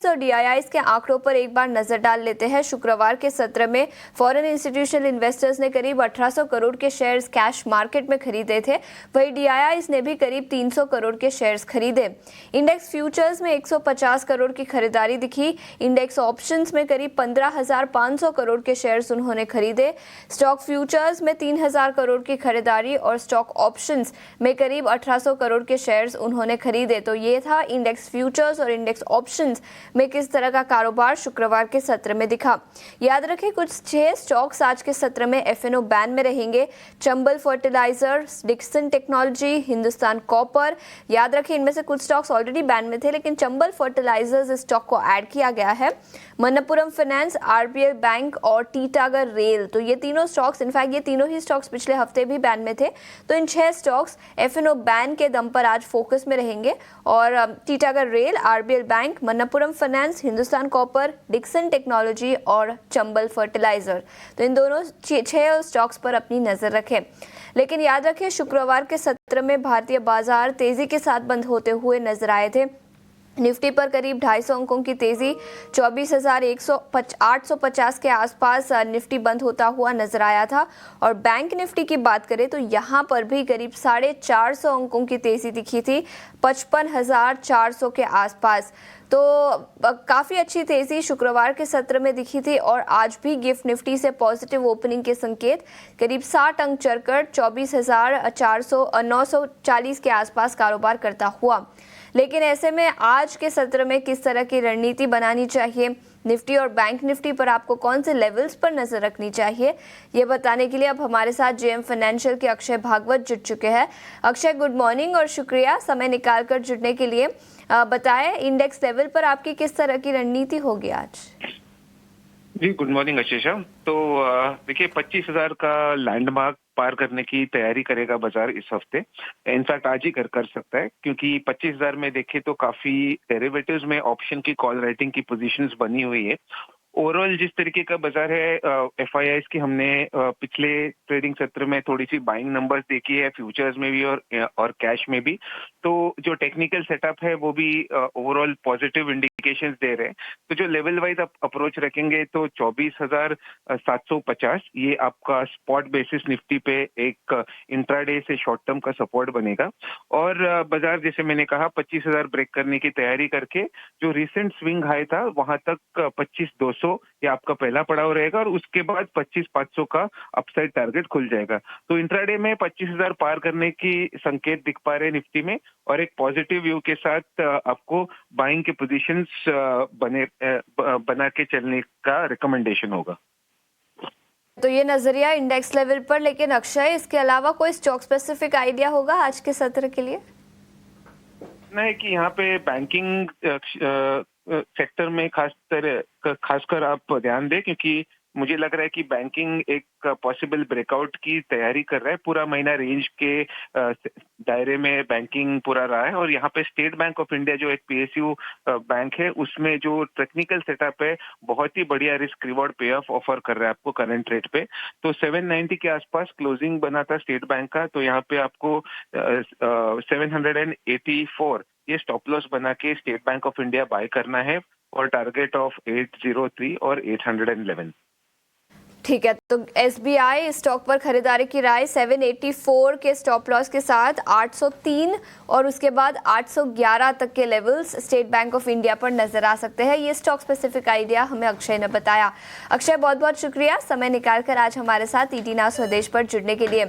और डीआईआईस के आंकड़ों पर एक बार नजर डाल लेते हैं। शुक्रवार के सत्र में फॉरेन इंस्टीट्यूशनल इन्वेस्टर्स ने करीब 1800 करोड़ के शेयर्स कैश मार्केट में खरीदे थे। वहीं डीआईआईस ने भी करीब 300 करोड़ के शेयर्स खरीदे। इंडेक्स फ्यूचर्स में 150 करोड़ की खरीदारी दिखी। इंडेक्स ऑप्शंस में करीब 15,500 करोड़ के शेयर्स उन्होंने खरीदे। स्टॉक फ्यूचर्स में 3,000 करोड़ की खरीदारी और स्टॉक ऑप्शंस में करीब 1800 करोड़ के शेयर्स उन्होंने खरीदे। तो ये था इंडेक्स फ्यूचर्स और इंडेक्स ऑप्शंस में किस तरह का कारोबार शुक्रवार के सत्र में दिखा। याद रखें कुछ 6 स्टॉक्स आज के सत्र में एफएनओ बैन में रहेंगे। Chambal fertilizer, Dixon technology, Hindustan copper. याद रखें इनमें से कुछ स्टॉक्स ऑलरेडी बैन में थे, लेकिन चंबल फर्टिलाइजर्स इस स्टॉक को ऐड किया गया है। मनप्पुरम फाइनेंस, आरबीएल बैंक और टीटागर रेल। तो ये तीनों स्टॉक्स, इनफैक्ट ये तीनों ही स्टॉक्स पिछले हफ्ते भी बैन में थे। तो इन 6 स्टॉक्स एफएनओ बैन के दम पर आज फोकस में रहेंगे और Titagarh Rail, RBL Bank, Manappuram Finance, Hindustan Copper, Dixon Technology और चंबल फर्टिलाइजर। तो इन दोनों 6 स्टॉक्स पर अपनी नजर रखें। लेकिन याद रखें शुक्रवार के सत्र में भारतीय बाजार तेजी के साथ बंद होते हुए नजर आए थे। निफ्टी पर करीब 250 अंकों की तेजी, 24,850 के आसपास निफ्टी बंद होता हुआ नजर आया था। और बैंक निफ्टी की बात करें तो यहाँ पर भी करीब 450 अंकों की तेजी दिखी थी, 55,400 के आसपास। तो काफ़ी अच्छी तेज़ी शुक्रवार के सत्र में दिखी थी और आज भी गिफ्ट निफ्टी से पॉजिटिव ओपनिंग के संकेत, करीब 60 अंक चढ़कर 24,940 के आसपास कारोबार करता हुआ। लेकिन ऐसे में आज के सत्र में किस तरह की रणनीति बनानी चाहिए, निफ्टी और बैंक निफ्टी पर आपको कौन से लेवल्स पर नजर रखनी चाहिए, ये बताने के लिए अब हमारे साथ जेएम फाइनेंशियल के अक्षय भागवत जुड़ चुके हैं। अक्षय, गुड मॉर्निंग और शुक्रिया समय निकालकर जुड़ने के लिए। बताएं इंडेक्स लेवल पर आपकी किस तरह की रणनीति होगी आज? जी, गुड मॉर्निंग आशीषा। तो देखिए 25,000 का लैंडमार्क पार करने की तैयारी करेगा बाजार इस हफ्ते। इनफैक्ट आज ही कर सकता है, क्योंकि 25,000 में देखें तो काफी डेरिवेटिव्स में ऑप्शन की कॉल राइटिंग की पोजीशंस बनी हुई है। ओवरऑल जिस तरीके का बाजार है, एफआईआईस की हमने पिछले ट्रेडिंग सत्र में थोड़ी सी बाइंग नंबर्स देखी है, फ्यूचर्स में भी और कैश में भी। तो जो टेक्निकल सेटअप है वो भी ओवरऑल पॉजिटिव इंडिकेशंस दे रहे हैं। तो जो लेवल वाइज अप्रोच रखेंगे तो 24,750 ये आपका स्पॉट बेसिस निफ्टी पे एक इंट्राडे से शॉर्ट टर्म का सपोर्ट बनेगा। और बाजार जैसे मैंने कहा 25,000 ब्रेक करने की तैयारी करके जो रिसेंट स्विंग हाई था वहां तक 25,200 ये आपका पहला पड़ाव रहेगा और उसके बाद 25,500 का अपसाइड टारगेट खुल जाएगा। तो इंट्राडे में 25,000 पार करने की संकेत दिख पा रहे हैं निफ्टी में और एक पॉजिटिव व्यू के साथ आपको बाइंग के पोजीशंस बना के चलने का रिकमेंडेशन होगा। तो ये नजरिया इंडेक्स लेवल पर, लेकिन अक्षय इसके अलावा कोई स्टॉक स्पेसिफिक आइडिया होगा आज के सत्र के लिए? है कि यहाँ पे बैंकिंग सेक्टर में खासकर आप ध्यान दें, क्योंकि मुझे लग रहा है कि बैंकिंग एक पॉसिबल ब्रेकआउट की तैयारी कर रहा है। पूरा महीना रेंज के दायरे में बैंकिंग पूरा रहा है और यहाँ पे स्टेट बैंक ऑफ इंडिया जो एक पीएसयू बैंक है उसमें जो टेक्निकल सेटअप है बहुत ही बढ़िया रिस्क रिवॉर्ड पे ऑफ ऑफर कर रहा है आपको करंट रेट पे। तो 790 के आसपास क्लोजिंग बना था स्टेट बैंक का, तो यहाँ पे आपको 784 ये स्टॉप लॉस बना के state bank of India by करना है और टारगेट ऑफ 803 और 811। ठीक है, तो एसबीआई स्टॉक पर खरीदारी की राय 784 के स्टॉप लॉस के साथ 803 और उसके बाद 811 तक के levels state bank of India पर नजर आ सकते हैं। ये स्टॉक स्पेसिफिक आइडिया हमें अक्षय ने बताया। अक्षय, बहुत बहुत शुक्रिया समय निकालकर आज हमारे साथ ईडी नाउ स्वदेश पर जुड़ने के लिए।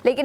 लेकिन